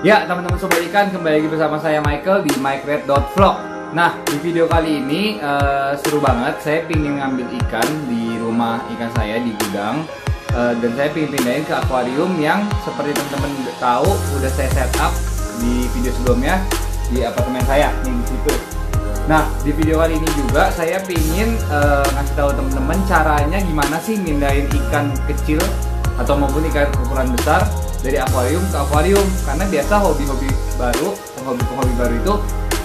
Ya teman-teman sobat ikan, kembali lagi bersama saya Michael di micred.vlog. Nah di video kali ini seru banget. Saya pingin ngambil ikan di rumah ikan saya di gudang, dan saya pingin pindahin ke akuarium yang seperti teman-teman tahu udah saya setup di video sebelumnya di apartemen saya nih di situ. Nah di video kali ini juga saya pingin ngasih tahu teman-teman caranya gimana sih mindahin ikan kecil atau maupun ikan ukuran besar dari akuarium ke akuarium, karena biasa hobi-hobi baru itu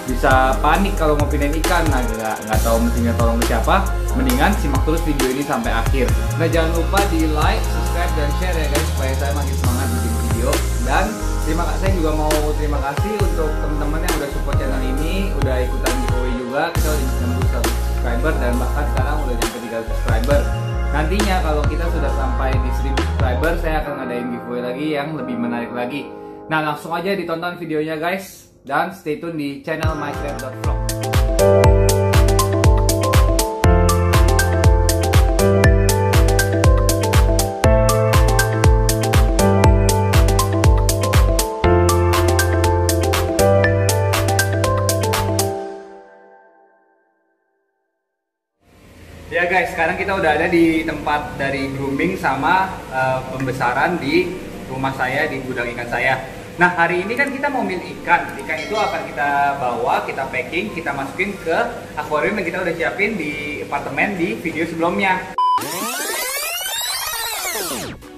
bisa panik kalau mau pindahin ikan. Nah nggak tahu mestinya tolong ke siapa, mendingan simak terus video ini sampai akhir. Nah jangan lupa di like, subscribe, dan share ya guys, supaya saya makin semangat bikin video. Dan saya juga mau terima kasih untuk teman-teman yang udah support channel ini, udah ikutan giveaway juga. Kita udah nembus 100 subscriber dan bahkan sekarang udah nyampe 300 subscriber. Nantinya kalau kita sudah sampai di 1000 subscriber, saya akan ngadain giveaway lagi yang lebih menarik lagi. Nah langsung aja ditonton videonya guys, dan stay tune di channel micred.vlog. Ya guys, sekarang kita udah ada di tempat dari grooming sama pembesaran di rumah saya, di gudang ikan saya. Nah hari ini kan kita mau ambil ikan itu akan kita bawa, kita packing, kita masukin ke akuarium yang kita udah siapin di apartemen di video sebelumnya.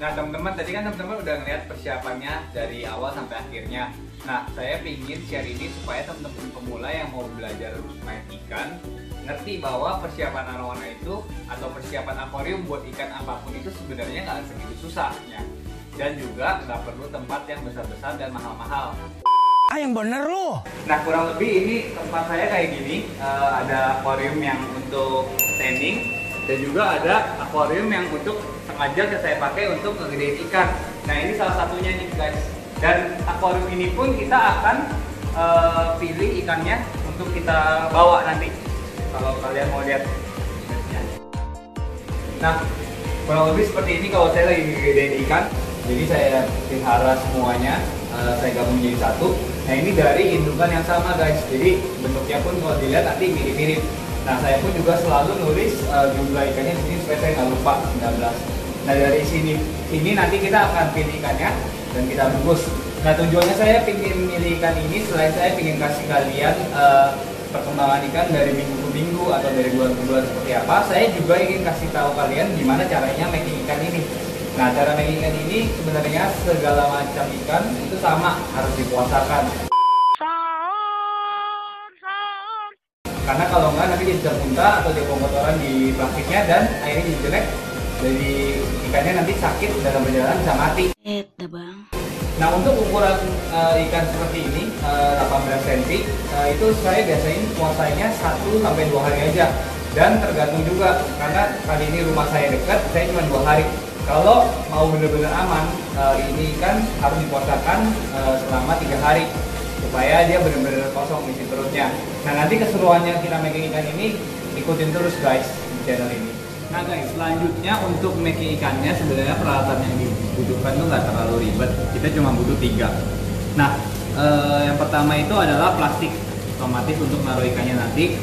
Nah teman-teman, tadi kan teman-teman udah ngeliat persiapannya dari awal sampai akhirnya. Nah saya pingin share ini supaya teman-teman pemula yang mau belajar main ikan ngerti bahwa persiapan arwana itu atau persiapan akuarium buat ikan apapun itu sebenarnya nggak segitu susahnya, dan juga nggak perlu tempat yang besar-besar dan mahal-mahal. Yang bener loh. Nah kurang lebih ini tempat saya kayak gini, ada akuarium yang untuk tanning dan juga ada akuarium yang untuk sengaja saya pakai untuk ngegedein ikan. Nah ini salah satunya nih guys, dan akuarium ini pun kita akan pilih ikannya untuk kita bawa nanti kalau kalian mau lihat. Nah kurang lebih seperti ini kalau saya lagi ngegedein ikan. Jadi saya pelihara semuanya, saya gabung jadi satu. Nah ini dari indukan yang sama guys, jadi bentuknya pun kalau dilihat nanti mirip-mirip. Nah saya pun juga selalu nulis jumlah ikannya di sini supaya saya nggak lupa 19. Nah dari sini nanti kita akan pilih ikannya dan kita bungkus. Nah tujuannya saya ingin milih ikan ini selain saya ingin kasih kalian perkembangan ikan dari minggu ke minggu atau dari bulan ke bulan seperti apa, saya juga ingin kasih tahu kalian gimana caranya making ikan ini. Nah cara making ikan ini sebenarnya segala macam ikan itu sama, harus dipuasakan. Karena kalau enggak nanti dia bisa muntah atau dia kotoran di plastiknya dan akhirnya jadi jelek. Jadi ikannya nanti sakit dalam perjalanan bisa mati. Bang. Nah untuk ukuran ikan seperti ini 18 cm itu saya biasain puasanya 1-2 hari aja, dan tergantung juga karena kali ini rumah saya dekat, saya cuma 2 hari. Kalau mau bener-bener aman, ini ikan harus dipuasakan selama 3 hari supaya dia bener-bener kosong isi perutnya. Nah nanti keseruannya kita making ikan ini ikutin terus guys di channel ini. Nah guys, selanjutnya untuk making ikannya sebenarnya peralatan yang dibutuhkan tuh nggak terlalu ribet. Kita cuma butuh 3. Nah, yang pertama itu adalah plastik. Otomatis untuk naruh ikannya nanti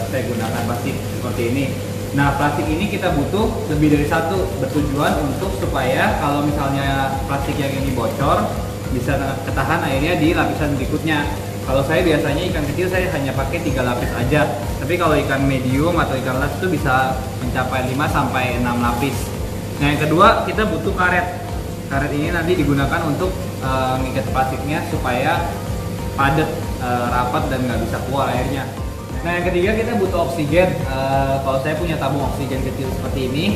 saya gunakan plastik seperti ini. Nah, plastik ini kita butuh lebih dari 1, bertujuan untuk supaya kalau misalnya plastik yang ini bocor bisa ketahan airnya di lapisan berikutnya. Kalau saya biasanya ikan kecil saya hanya pakai 3 lapis aja, tapi kalau ikan medium atau ikan las itu bisa mencapai 5-6 lapis. Nah yang kedua kita butuh karet. Karet ini nanti digunakan untuk mengikat plastiknya supaya padat, rapat, dan nggak bisa keluar airnya. Nah yang ketiga kita butuh oksigen. Kalau saya punya tabung oksigen kecil seperti ini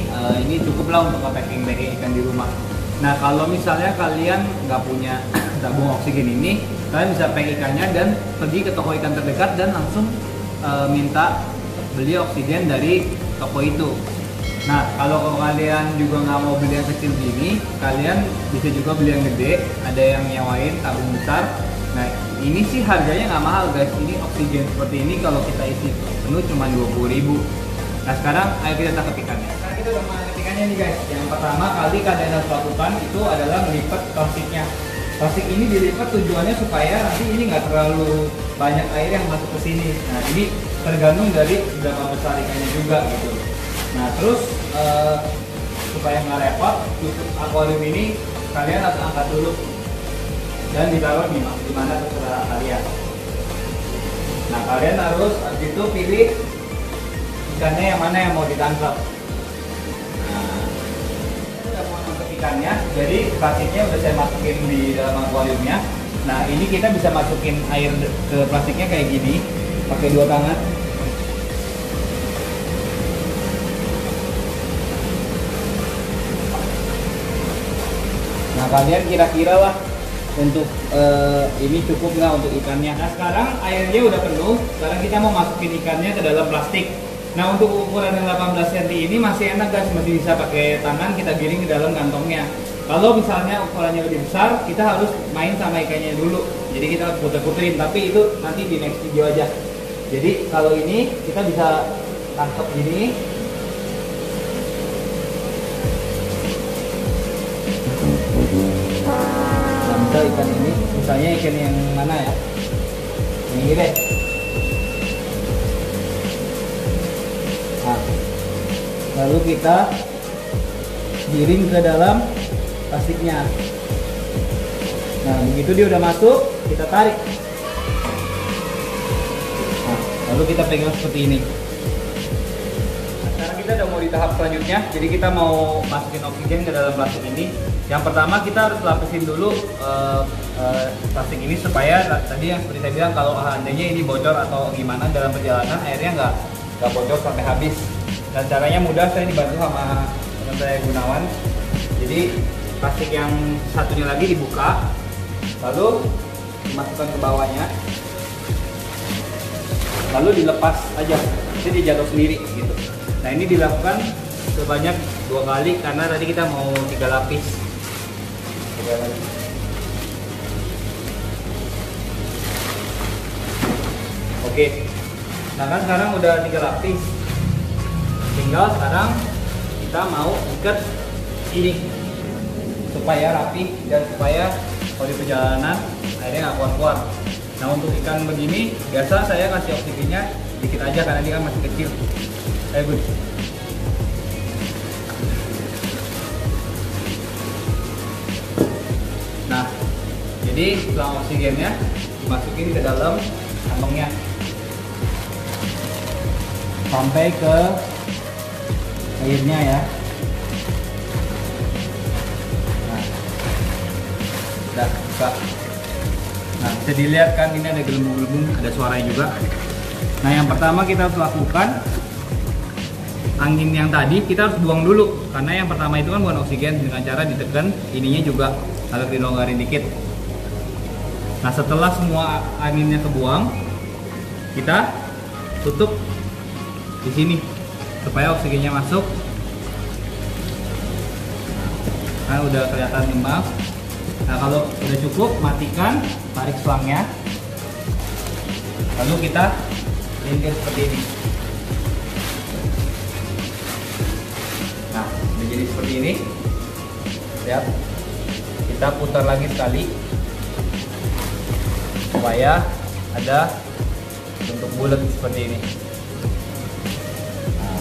cukuplah untuk packing ikan di rumah. Nah kalau misalnya kalian nggak punya tabung oksigen ini, kalian bisa pack ikannya dan pergi ke toko ikan terdekat dan langsung minta beli oksigen dari toko itu. Nah kalau kalian juga nggak mau beli yang kecil gini, kalian bisa juga beli yang gede, ada yang nyewain tabung besar. Nah ini sih harganya nggak mahal guys, ini oksigen seperti ini kalau kita isi penuh cuma 20.000. Nah sekarang ayo kita tangkap ikannya. Sekarang kita udah menangkap ikannya nih guys. Yang pertama kali kalian harus lakukan itu adalah melipat plastiknya. plastik ini dilipat tujuannya supaya nanti ini nggak terlalu banyak air yang masuk ke sini. Nah ini tergantung dari seberapa besar ikannya juga gitu. Nah terus supaya nggak repot, tutup akuarium ini kalian harus angkat dulu dan ditaruh di mana terserah kalian. Nah kalian harus habis itu pilih ikannya yang mana yang mau ditangkap. Nah udah mau nangkep ikannya, jadi plastiknya udah saya masukin di dalam akuariumnya. Nah ini kita bisa masukin air ke plastiknya kayak gini pakai dua tangan. Nah kalian kira-kira lah untuk ini cukup nggak untuk ikannya. Nah sekarang airnya udah penuh, sekarang kita mau masukin ikannya ke dalam plastik. Nah untuk ukuran yang 18 cm ini masih enak guys, masih bisa pakai tangan kita giring ke dalam kantongnya. Kalau misalnya ukurannya lebih besar, kita harus main sama ikannya dulu. Jadi kita puter-puterin, tapi itu nanti di next video aja. Jadi kalau ini kita bisa tangkap gini. Nah, ikan ini, misalnya ikan yang mana ya? Yang ini deh. Nah, lalu kita giring ke dalam plastiknya. Nah, begitu dia udah masuk, kita tarik. Nah, lalu kita pegang seperti ini. Nah, sekarang kita udah mau di tahap selanjutnya. Jadi kita mau masukin oksigen ke dalam plastik ini. Yang pertama kita harus lapisin dulu plastik ini supaya tadi yang seperti saya bilang kalau seandainya ini bocor atau gimana dalam perjalanan airnya nggak bocor sampai habis. Dan caranya mudah, saya dibantu sama teman saya Gunawan. Jadi plastik yang satunya lagi dibuka, lalu dimasukkan ke bawahnya, lalu dilepas aja, jadi dijatuh sendiri gitu. Nah ini dilakukan sebanyak 2 kali karena tadi kita mau 3 lapis. Oke, nah kan sekarang udah 3 lapis, tinggal sekarang kita mau ikat ini supaya rapi dan supaya kalau di perjalanan airnya nggak keluar-keluar. Nah untuk ikan begini biasa saya kasih oksigennya dikit aja karena dia kan masih kecil. Ayo Bud. Nah jadi setelah oksigennya dimasukin ke dalam kantongnya sampai ke airnya ya. Nah, buka. Nah, bisa dilihat kan ini ada gelembung-gelembung, ada suaranya juga. Nah, yang pertama kita harus lakukan angin yang tadi kita harus buang dulu karena yang pertama itu kan bukan oksigen, dengan cara ditekan ininya juga agak dilonggarin dikit. Nah, setelah semua anginnya kebuang, kita tutup di sini supaya oksigennya masuk. Nah, udah kelihatan ngembang. Nah kalau udah cukup, matikan, tarik selangnya, lalu kita lintir seperti ini. Nah udah jadi seperti ini. Lihat, kita putar lagi sekali supaya ada bentuk bulat seperti ini. Nah,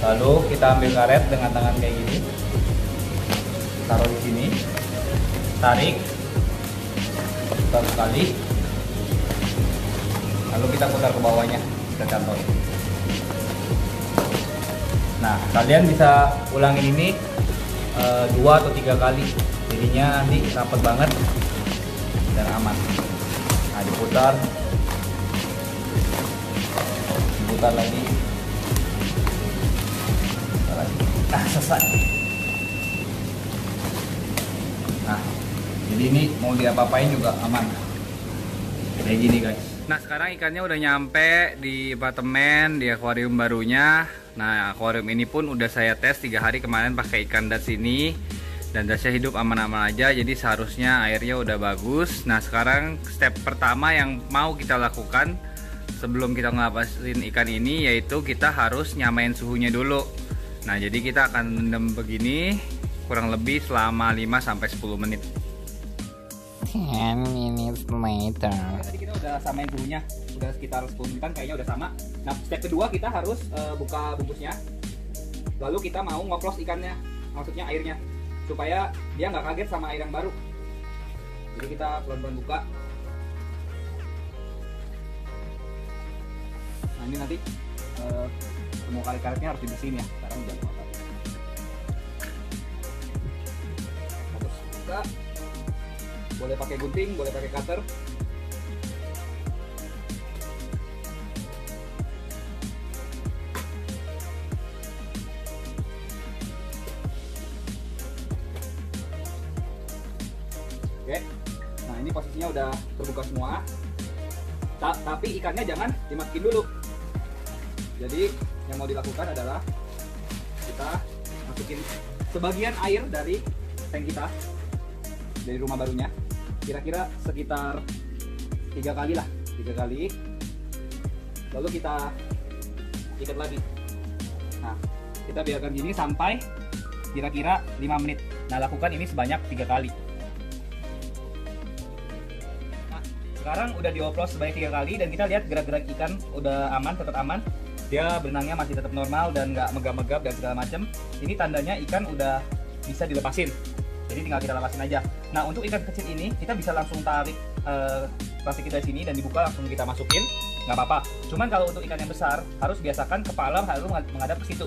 lalu kita ambil karet dengan tangan kayak gini, taruh di sini, tarik, putar sekali, lalu kita putar ke bawahnya, kita cantoin. Nah, kalian bisa ulangin ini 2 atau 3 kali, jadinya nanti rapat banget dan aman. Nah, diputar lagi, nah selesai. Nah, jadi ini mau diapa-apain juga aman. Kayak gini guys. Nah, sekarang ikannya udah nyampe di apartemen, di akuarium barunya. Nah, akuarium ini pun udah saya tes 3 hari kemarin pakai ikan das ini. Dan dasnya hidup aman-aman aja, jadi seharusnya airnya udah bagus. Nah, sekarang step pertama yang mau kita lakukan sebelum kita ngelapasin ikan ini, yaitu kita harus nyamain suhunya dulu. Nah, jadi kita akan mendem begini kurang lebih selama 5-10 menit. 10 minutes later. Tadi kita udah samain suhunya, udah sekitar 10 menitan kayaknya udah sama. Nah, step kedua kita harus buka bungkusnya. Lalu kita mau ngoplos ikannya, maksudnya airnya, supaya dia nggak kaget sama air yang baru. Jadi kita pelan-pelan buka. Nah ini nanti semua karet-karetnya harus dibersihin ya. Sekarang jangan lupa. Terus buka. Boleh pakai gunting, boleh pakai cutter. Oke, nah ini posisinya udah terbuka semua. Tapi ikannya jangan dimasukin dulu. Jadi yang mau dilakukan adalah kita masukin sebagian air dari tank kita, dari rumah barunya. Kira-kira sekitar 3 kali lah, 3 kali. Lalu kita ikat lagi. Nah, kita biarkan gini sampai kira-kira 5 menit. Nah, lakukan ini sebanyak 3 kali. Sekarang udah dioplos sebanyak 3 kali dan kita lihat gerak-gerak ikan udah aman, tetap aman. Dia berenangnya masih tetap normal dan nggak megap-megap dan segala macam. Ini tandanya ikan udah bisa dilepasin. Jadi tinggal kita lepasin aja. Nah, untuk ikan kecil ini kita bisa langsung tarik plastik kita di sini dan dibuka langsung kita masukin, nggak apa-apa. Cuman kalau untuk ikan yang besar harus biasakan kepala harus menghadap ke situ.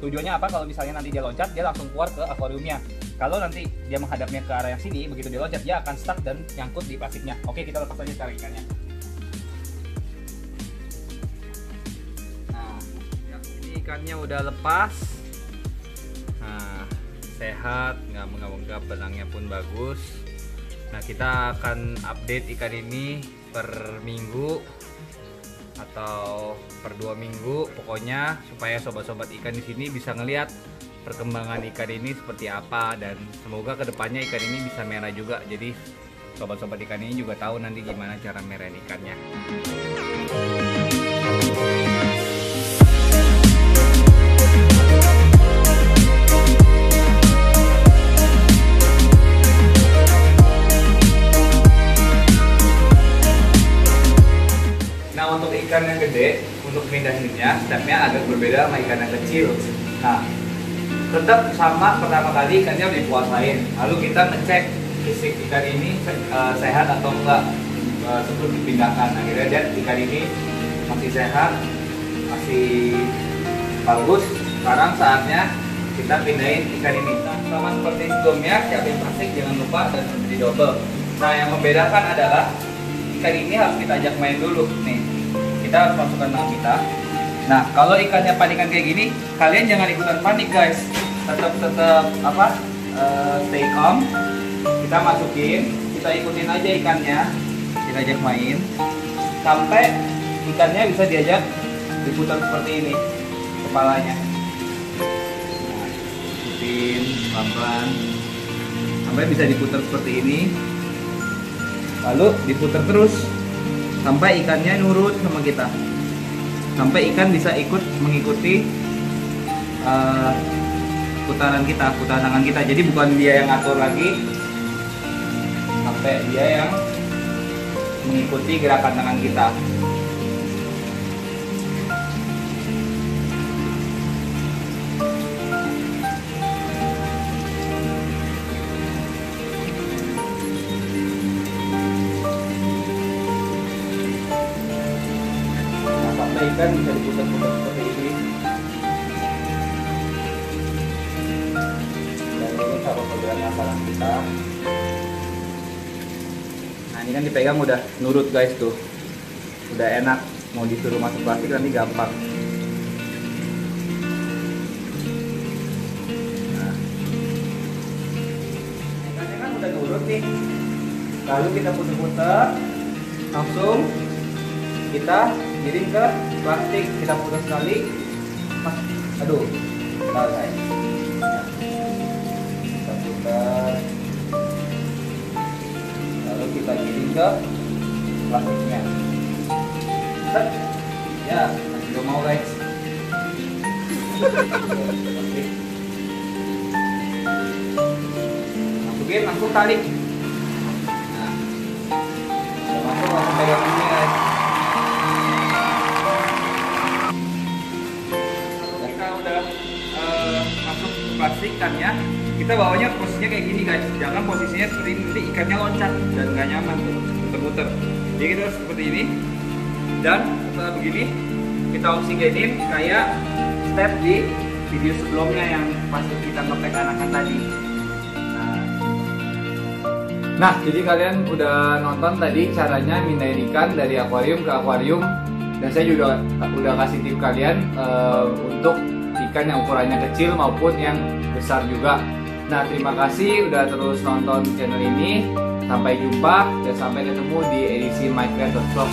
Tujuannya apa? Kalau misalnya nanti dia loncat, dia langsung keluar ke akuariumnya. Kalau nanti dia menghadapnya ke arah yang sini, begitu dia loncat, dia akan stuck dan nyangkut di plastiknya. Oke, kita lepas aja sekarang ikannya. Nah, ini ikannya udah lepas. Nah, sehat, nggak menggap-menggap, benangnya pun bagus. Nah, kita akan update ikan ini per minggu atau per 2 minggu, pokoknya supaya sobat-sobat ikan di sini bisa ngelihat perkembangan ikan ini seperti apa, dan semoga kedepannya ikan ini bisa merah juga. Jadi sobat-sobat ikan ini juga tahu nanti gimana cara merahin ikannya. Nah, untuk ikan yang gede, untuk pindahinnya stepnya agak berbeda sama ikan yang kecil. Nah, tetap sama, pertama kali ikannya dipuasain, lalu kita ngecek fisik ikan ini sehat atau enggak sebelum dipindahkan. Akhirnya lihat ikan ini masih sehat, masih bagus. Sekarang saatnya kita pindahin ikan ini. Nah, sama seperti sebelumnya, siapin plastik jangan lupa dan di double. Nah, yang membedakan adalah ikan ini harus kita ajak main dulu nih. Kita harus masukkan tangan kita. Nah, kalau ikannya panikan kayak gini, kalian jangan ikutan panik guys. Tetap stay calm. Kita masukin, kita ikutin aja ikannya, kita ajak main sampai ikannya bisa diajak diputar seperti ini kepalanya. Nah, ikutin pelan-pelan sampai bisa diputar seperti ini, lalu diputar terus sampai ikannya nurut sama kita, sampai ikan bisa ikut mengikuti putaran kita, putaran tangan kita. Jadi bukan dia yang ngatur lagi, sampai dia yang mengikuti gerakan tangan kita. Nah, sampai ikan bisa diputar-putar seperti ini. Dan ini cara pergerakan tangan kita. Nah, ini kan dipegang udah nurut guys tuh, udah enak. Mau disuruh masuk plastik nanti gampang. Nah, ikannya kan udah nurut nih. Lalu kita putar-putar, langsung kita giring ke plastik. Kita putar sekali. Aduh, bentar guys. Kita putar. Lalu kita giring ke plastiknya. Set. Ya, masih belum mau guys. Masukin, langsung tarik. Nah, kita bawanya posisinya kayak gini guys, jangan posisinya seperti ini, nanti ikannya loncat dan nggak nyaman tuh, muter-muter. Jadi kita harus seperti ini, dan setelah begini kita oksigenin kayak step di video sebelumnya yang pas kita ngepack anakan tadi. Nah, jadi kalian udah nonton tadi caranya mindahin ikan dari akuarium ke akuarium, dan saya juga udah kasih tip kalian untuk ikan yang ukurannya kecil maupun yang besar juga. Nah, terima kasih udah terus nonton channel ini. Sampai jumpa dan sampai ketemu di edisi mycreator vlog.